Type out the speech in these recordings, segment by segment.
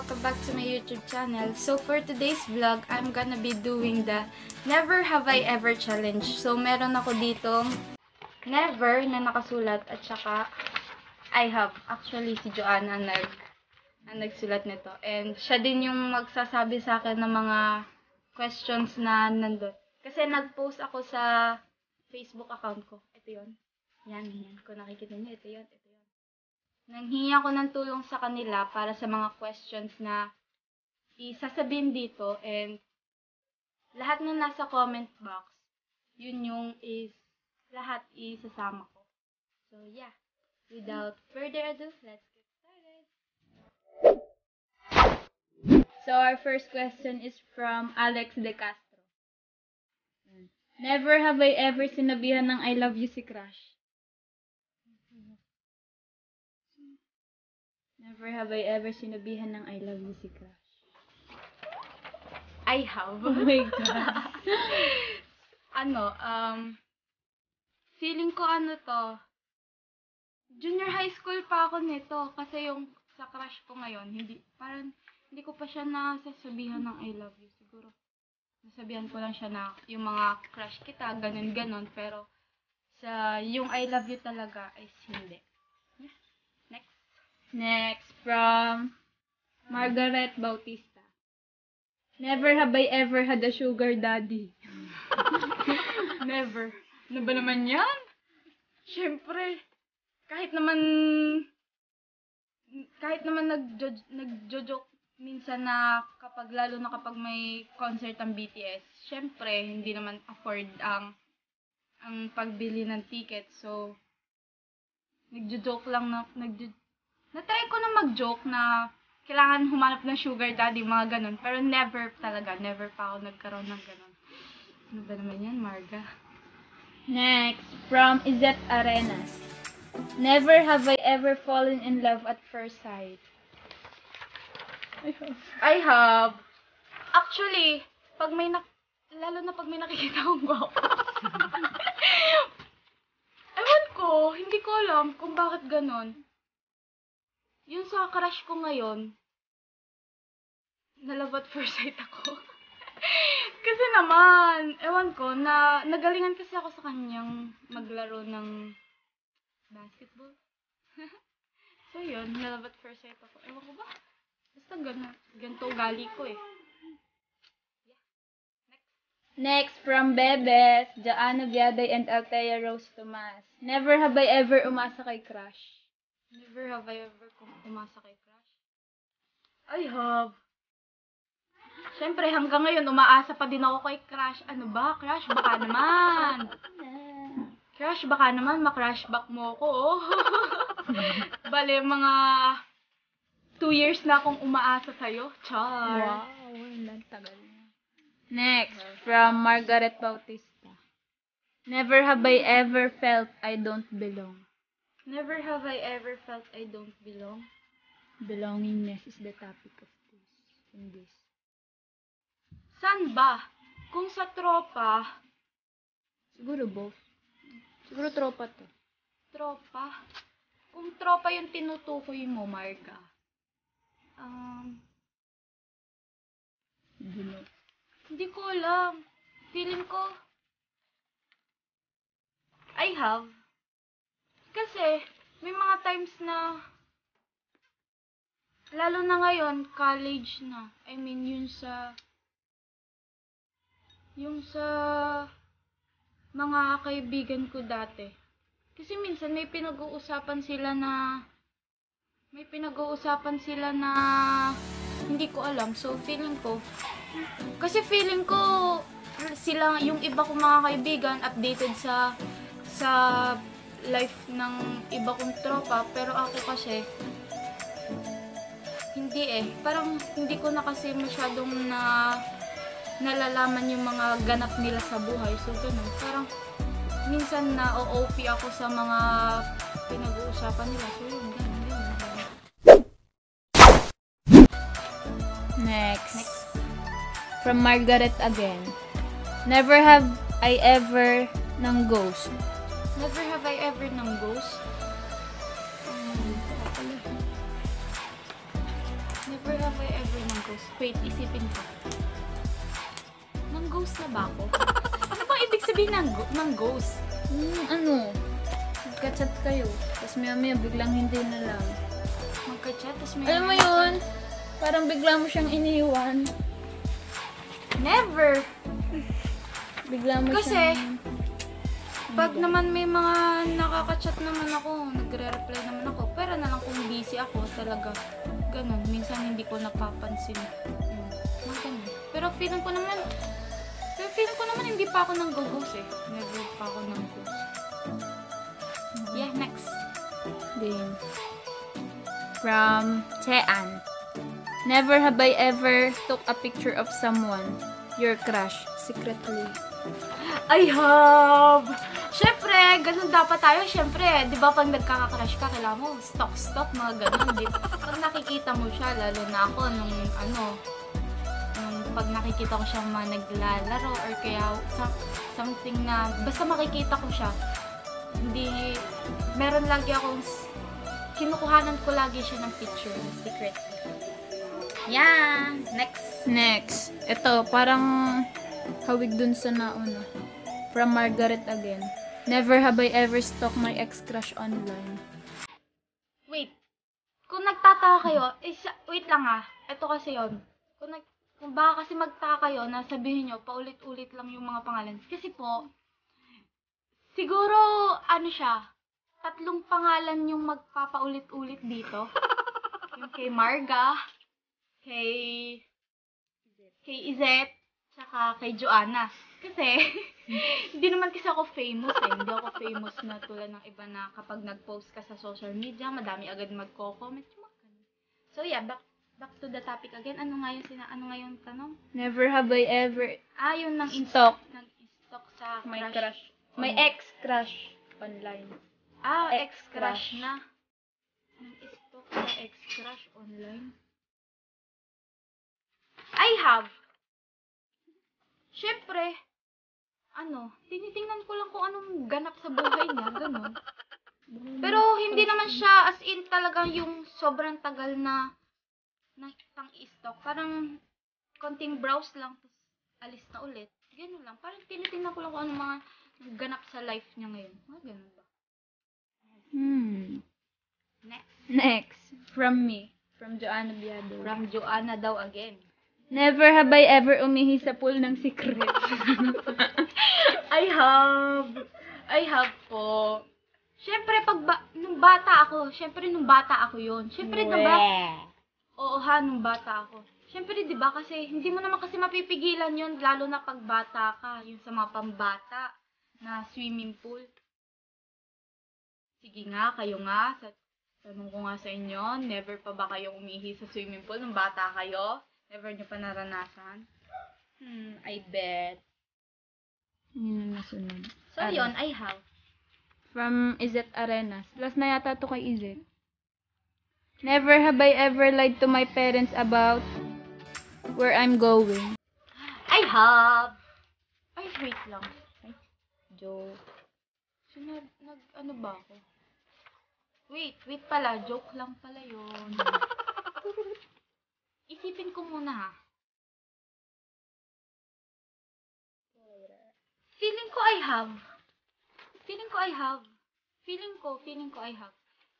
welcome back to my YouTube channel. So for today's vlog, I'm gonna be doing the Never Have I Ever Challenge. So meron ako ditong never na nakasulat at saka I have. Actually si Joanna ang nagsulat nito. And siya din yung magsasabi sa akin ng mga questions na nandun. Kasi nag-post ako sa Facebook account ko. Ito yun. Yan. Kung nakikita niyo, ito yun. Nanghingi ako ng tulong sa kanila para sa mga questions na isasabihin dito, and lahat na nasa comment box, yun yung lahat isasama ko. So yeah, without further ado, let's get started. So our first question is from Alex De Castro. Never have I ever sinabihan ng I love you si crush. Never have I ever sinabihan ng I love you si crush. I have. Oh my God. Feeling ko junior high school pa ako nito. Kasi yung sa crush ko ngayon, hindi ko pa siya nasasabihan ng I love you. Siguro, nasabihan ko lang siya na yung mga crush kita, ganun. Pero, yung I love you talaga is hindi. Next, from Margaret Bautista. Never have I ever had a sugar daddy. Never. Ano ba naman yan? Siyempre, kahit naman nagjo-joke minsan na lalo na kapag may concert ang BTS, siyempre, hindi naman afford ang pagbili ng ticket. So, nagjo-joke lang na-try ko na mag-joke na kailangan humanap ng sugar daddy, mga ganun. Pero never pa ako nagkaroon ng ganun. Ano ba naman yan, Marga? Next, from Izette Arenas. Never have I ever fallen in love at first sight. I have. Actually, lalo na pag may nakikita akong gwapo. Ewan ko, hindi ko alam kung bakit ganun. Yung sa crush ko ngayon, na-love at first sight ako. Kasi naman, ewan ko, nagalingan kasi ako sa kanyang maglaro ng basketball. So yun, na-love at first sight ako. Ewan ko ba? Basta ganito ugali ko eh. Yeah. Next, from Bebes, Joanna Viaday and Althea Rose Tomas. Never have I ever umasa kay crush. Never have I ever umasa kay crush. I have. Siyempre, hanggang ngayon, umaasa pa din ako kay crush. Ano ba? Crush, baka naman. Crush, baka naman, ma-crushback mo ako, oh. Bale, mga 2 years na akong umaasa sa'yo. Char. Wow, walang tagal na. Next, from Margaret Bautista. Never have I ever felt I don't belong. Never have I ever felt I don't belong. Belongingness is the topic of this. Saan ba? Kung sa tropa, Siguro both. Siguro tropa to. tropa? Kung tropa yung tinutukoy mo, Marga. Hindi ko alam. Feeling ko, I have. Kasi, may mga times na, lalo na ngayon, college na. I mean, yung sa mga kaibigan ko dati. Kasi minsan may pinag-uusapan sila na hindi ko alam. So, feeling ko sila, yung iba kong mga kaibigan, updated sa life ng iba kong tropa, pero ako kasi hindi parang hindi ko na kasi masyadong nalalaman yung mga ganap nila sa buhay. So ganun, parang minsan na OOP ako sa mga pinag-uusapan nila. So yun, ganun. Next. From Margaret again. Never have I ever ng ghost. Never have I ever ng ghost. Never have I ever nang-ghost? Wait, isipin ko. Nang-ghost na ba ako? Ano bang ibig sabihin ng ghost? Nagka-chat kayo. Tapos maya biglang hindi na lang. Magka-chat, tapos may... Alam mo yun? Parang bigla mo siyang iniwan. Never! Bigla mo Kasi, siyang... pag naman may mga nakaka-chat naman ako, nagre-reply naman ako, pero na lang kung busy ako talaga. Ganun, minsan hindi ko napapansin. Mga ganun. Pero feeling ko naman hindi pa ako nang go-ghost eh. Never pa ako nang ghost. Yeah, next. Game. From Chean. Never have I ever took a picture of someone, your crush, secretly. I have! Syempre, ganun dapat tayo. Syempre, di ba pag nagkaka-crush ka, kailangan mo stalk, mga ganun. Di ba? Pag nakikita mo siya, lalo na ako nung pag nakikita ko siyang mga naglalaro or kaya something na, basta makikita ko siya, meron lagi akong, kinukuhanan ko lagi siya ng picture, secretly. Yeah! Next. Ito, parang hawig dun sa nauna. From Margaret again. Never have I ever stalked my ex-crush online. Wait. Kung nagtataka kayo, wait lang ito kasi yon. Kung baka kasi magtaka kayo na sabihin nyo, paulit-ulit lang yung mga pangalan. Kasi po, siguro, siya, 3 pangalan yung magpapaulit-ulit dito. Yung kay Marga, kay Izet, tsaka kay Joanna. Kasi, hindi naman kasi ako famous eh. Hindi ako famous na tulad ng iba na kapag nag-post ka sa social media, madami agad magko-comment. So yeah, back to the topic again. Ano nga yung tanong? Never have I ever Yun nang stalk nag-stalk sa my crush. crush. My ex-crush online. Ex-crush na. Nag-stalk sa ex-crush online. I have. Syempre, tinitingnan ko lang kung anong ganap sa buhay niya, ganun. Pero hindi naman siya as in talagang yung sobrang tagal na kitang i-stalk. Parang konting browse lang, tapos alis na ulit. Ganun lang. Parang tinitingnan ko lang kung anong mga ganap sa life niya ngayon. Ganun ba? Next. From me. From Joanna Biado. From Joanna daw again. Never have I ever umihi sa pool ng secret. I have po. Siyempre, nung bata ako yun. Siyempre, diba? Oo nung bata ako. Siyempre, diba, kasi hindi mo naman kasi mapipigilan yun, lalo na pag bata ka, yung sa mga pambata na swimming pool. Sige nga, kayo nga, tanong ko nga sa inyo, never pa ba kayo umihi sa swimming pool nung bata kayo? Never nyo pa naranasan? I bet. Yun ang nasunod. So, yun, I have. From Izet Arenas. Last na yata to kay Izet. Never have I ever lied to my parents about where I'm going. I have. Ay, wait lang. Ay, joke. So, ano ba ako? Wait pala. Joke lang pala yun. Isipin ko muna ha. Feeling ko I have.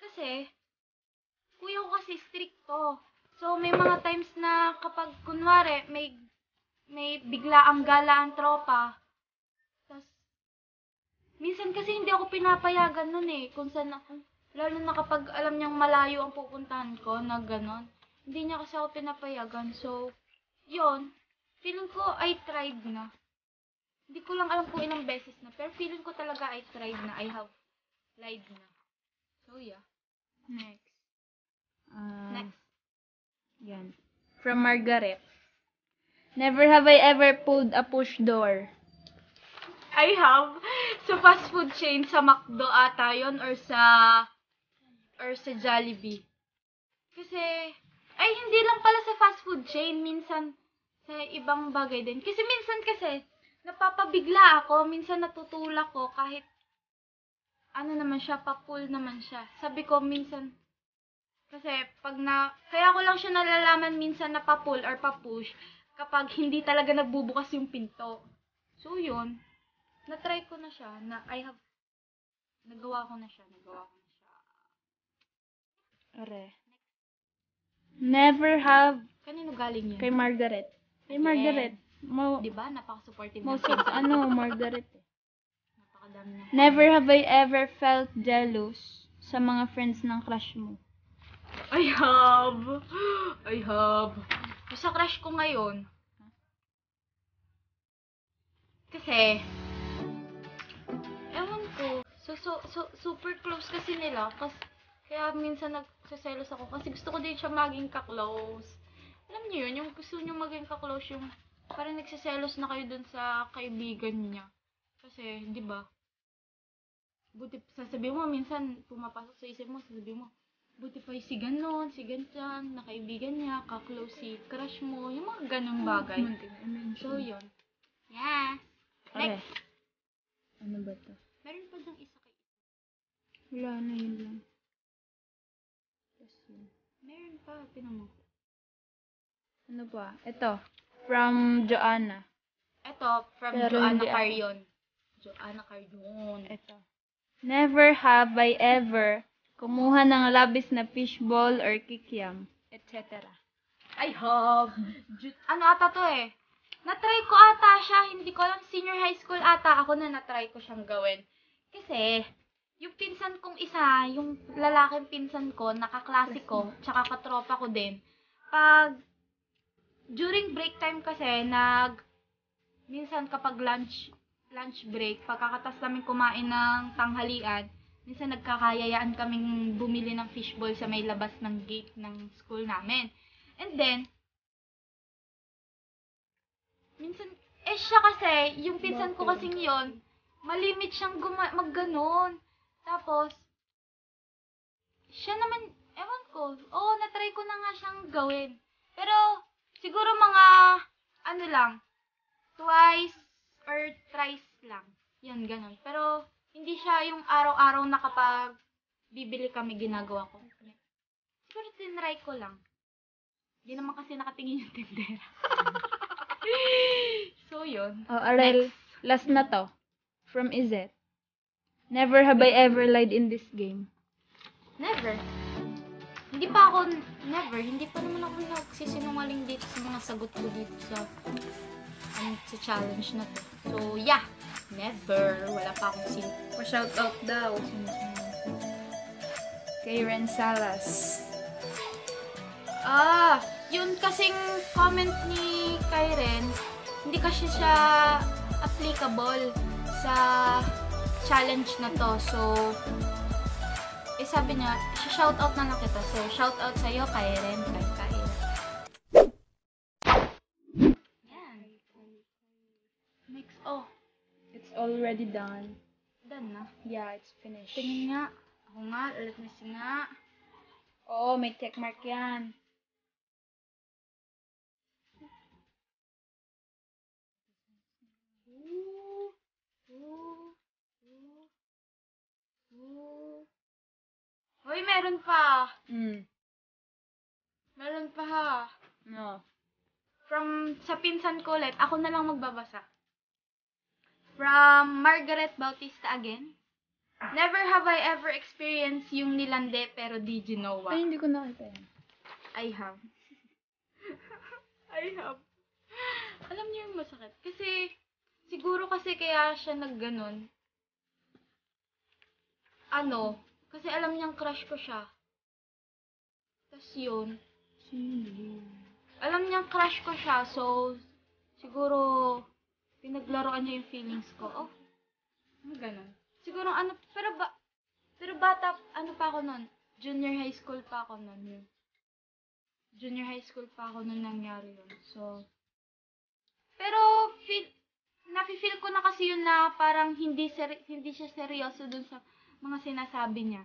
Kasi, kuya ko kasi stricto. So, may mga times na kapag, kunwari, may bigla ang gala ang tropa. Tapos, minsan kasi hindi ako pinapayagan nun eh. Kung saan ako, lalo na kapag alam niyang malayo ang pupuntahan ko, na ganon. Hindi niya kasi ako pinapayagan. So, yun. Feeling ko I tried na. Hindi ko lang alam kung ilang beses na. Pero feeling ko talaga I tried na. I have lied na. So, yeah. Next. Yan. From Margaret. Never have I ever pulled a push door. I have. Sa fast food chain, sa McDo ata yun, or sa Jollibee. Kasi, ay, hindi lang pala sa fast food chain. Minsan, sa ibang bagay din. Kasi minsan napapabigla ako. Minsan natutulak ko kahit, naman siya, pa-pull naman siya. Sabi ko, minsan, Kasi kaya ko lang siya nalalaman minsan na pa-pull or pa-push kapag hindi talaga nagbubukas yung pinto. So, yun. Na-try ko na siya. Nagawa ko na siya. Are. Never have Kanino galing yun? kay Margaret. Kay Again. Margaret. Diba? Napaka-supportive Most ng of, pinsan. Margaret. Napakadami na. Never have I ever felt jealous sa mga friends ng crush mo. I have. Yung sa crush ko ngayon. Kasi, ewan ko. Super close kasi nila. Kaya minsan nagsaselos ako. Kasi gusto ko din siya maging ka-close. Alam niyo yun, yung gusto niyo maging ka-close, yung parang nagsaselos na kayo dun sa kaibigan niya. Kasi, di ba? Buti, sasabihin mo, minsan pumapasok sa isip mo, sasabihin mo, buti pa yung si ganon, si ganyan, na kaibigan niya, ka-close si crush mo, yung mga ganong bagay. So, yun. Yes. Next. Ano ba to? Meron pa dang isa kay Wala na, yun lang. Meron pa, tinan mo. Ano ba? Ito. From Joanna. Ito, from Pero Joanna hindi ako. Carion. Joanna Carion. Ito. Never have I ever kumuha ng labis na fishball or kikiam, etc. I have. Ano ata to eh? Na-try ko ata siya. Hindi ko alam. Senior high school ata ako na na-try ko siyang gawin. Kasi, yung pinsan kong isa, yung lalaking pinsan ko, nakaklase ko, tsaka katropa ko din. During break time kasi, minsan kapag lunch break, pagkakatas namin kumain ng tanghalian, minsan nagkakayayaan kaming bumili ng fishball sa may labas ng gate ng school namin. And then, minsan, siya kasi, yung pinsan ko kasing yon, malimit siyang magganon. Tapos, siya naman, ewan ko, na-try ko na nga siyang gawin. Pero, siguro mga, twice or thrice lang. Yan, ganon. Pero, hindi siya yung araw-araw na kapag bibili kami ginagawa ko. Siguro tinry ko lang. Hindi naman kasi nakatingin yung tindera. So, yun. Arel, last na to. From Izet. Never have I ever lied in this game. Never. Hindi pa naman ako nagsisinungaling dito sa mga sagot ko dito sa challenge na to. So, yeah. Never. Wala pa akong Pa-shoutout daw. Kay Ren Salas. Yun kasing comment ni Kyren, hindi kasi siya applicable sa challenge na to. So, sabi niya, shoutout na lang kita. So, shoutout sa'yo, Kyren, kay Kyren. Yan. Next, It's already done. done na. Yeah, it's finished. Tingin nga. Ako nga, let me see nga. Oo, may checkmark yan. Hoy, meron pa. Mm. Meron pa ha. No. Sa pinsan ko ulit, ako na lang magbabasa. From Margaret Bautista again. Never have I ever experienced yung nilande pero di ginawa. Ay, hindi ko nakita yan. I have. I have. Alam niyo yung masakit. Kasi, siguro kasi kaya siya nagganon. Kasi alam niyang crush ko siya. Tapos yun. Alam niyang crush ko siya, so, siguro, pinaglaruan niya yung feelings ko. Ganon. Siguro, pero bata, pa ako nun? Junior high school pa ako nun yun. Junior high school pa ako nun nangyari yun. So, pero, nafe-feel ko na kasi yun na parang hindi siya seryoso dun sa mga sinasabi niya.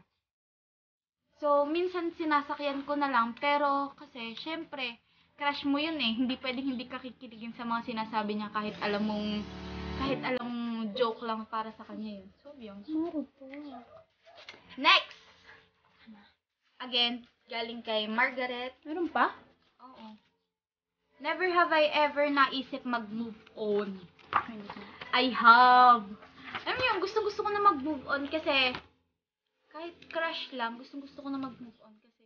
So, minsan sinasakyan ko na lang, pero kasi, syempre, crush mo yun eh. Hindi pwedeng hindi ka kikiligin sa mga sinasabi niya kahit alam mong joke lang para sa kanya yun. So, yun. Next! Again, galing kay Margaret. Meron pa? Oo. Never have I ever naisip mag-move on. I have. Alam mo yun, gusto ko na mag-move on kasi kahit crush lang, gusto ko na mag-move on kasi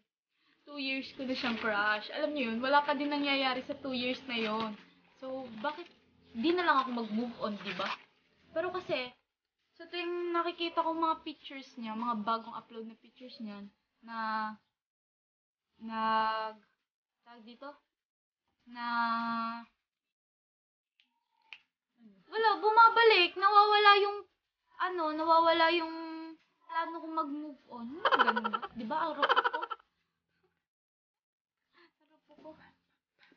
2 years ko na siyang crush. Alam niyo yun, wala pa din nangyayari sa 2 years na yon. So, bakit di na lang ako mag-move on, di ba? Pero kasi, sa tuwing nakikita ko mga pictures niya, mga bagong upload na pictures niya, tawag dito? Wala, bumabalik, nawawala yung plano kong mag-move on. Ganun ba? Di ba, ang rupo ko?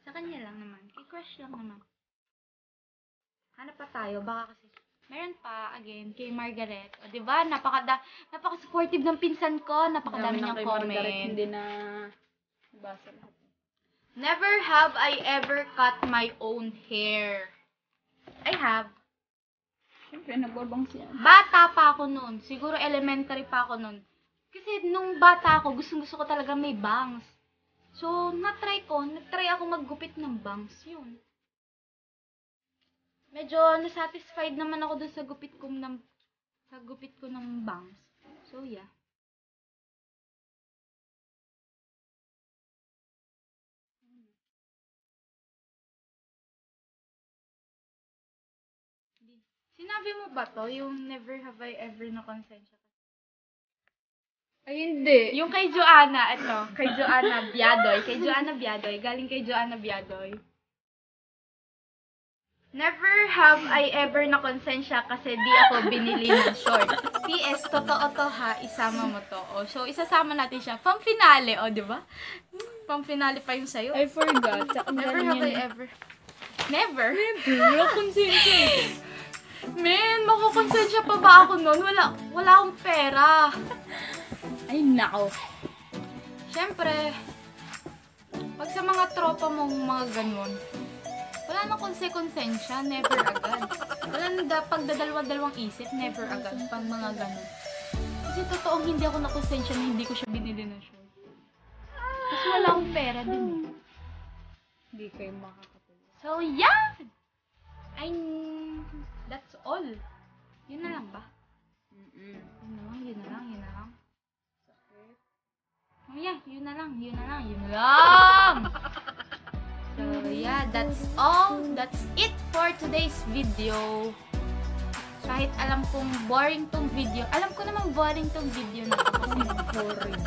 Sa kanya lang naman. Kay crush lang naman. Hanap pa tayo. Baka kasi meron pa, again, kay Margaret. O, diba? Napaka-supportive ng pinsan ko. Napakadami niyang comment. Margaret, hindi na basa lahat. Never have I ever cut my own hair. I have. Siyempre, nagbabang siya. Bata pa ako noon. Siguro elementary pa ako noon. Kasi nung bata ako, gusto ko talaga may bangs. So, nagtry ako maggupit ng bangs. Yun. Medyo nasatisfied naman ako dun sa gupit ko ng bangs. So, yeah. Sinabi mo ba to? Yung never have I ever na konsensya ka? Ay, hindi. Yung kay Joanna, kay Joanna Biadoy, galing kay Joanna Biadoy. Never have I ever na konsensya kasi di ako binili ng short. PS, totoo to ha, isama mo to. O, so, isasama natin siya. Pang-finale, o, di ba? Pang-finale pa yung sayo. I forgot. Never have I ever. Never? Wala konsensya. Men, makukonsensya pa ba ako nun? Wala akong pera. Ay, nako. Siyempre, pag sa mga tropa mong mga ganun, wala nang konsensya, never agad. Wala nang pagdadalawang isip, never agad, pag mga ganun. Kasi totoong hindi ako nakonsensya na hindi ko siya binili ng short. Kasi wala akong pera din. Hindi kayo makakatulog. So, yeah! That's all. Yun na lang ba? Yun na lang. Sakit. Oh yeah, yun na lang. So yeah, that's all. That's it for today's video. Kahit alam kong boring tong video. Alam ko namang boring tong video na to kasi Boring.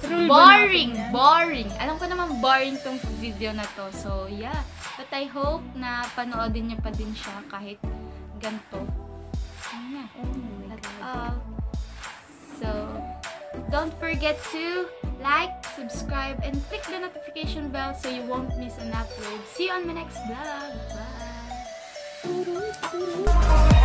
Ay, boring? Boring. Alam ko namang boring tong video na to. So yeah, but I hope na panoodin niyo pa din siya kahit ganito. Yeah. That's all. So, don't forget to like, subscribe, and click the notification bell so you won't miss an upload. See you on my next vlog. Bye!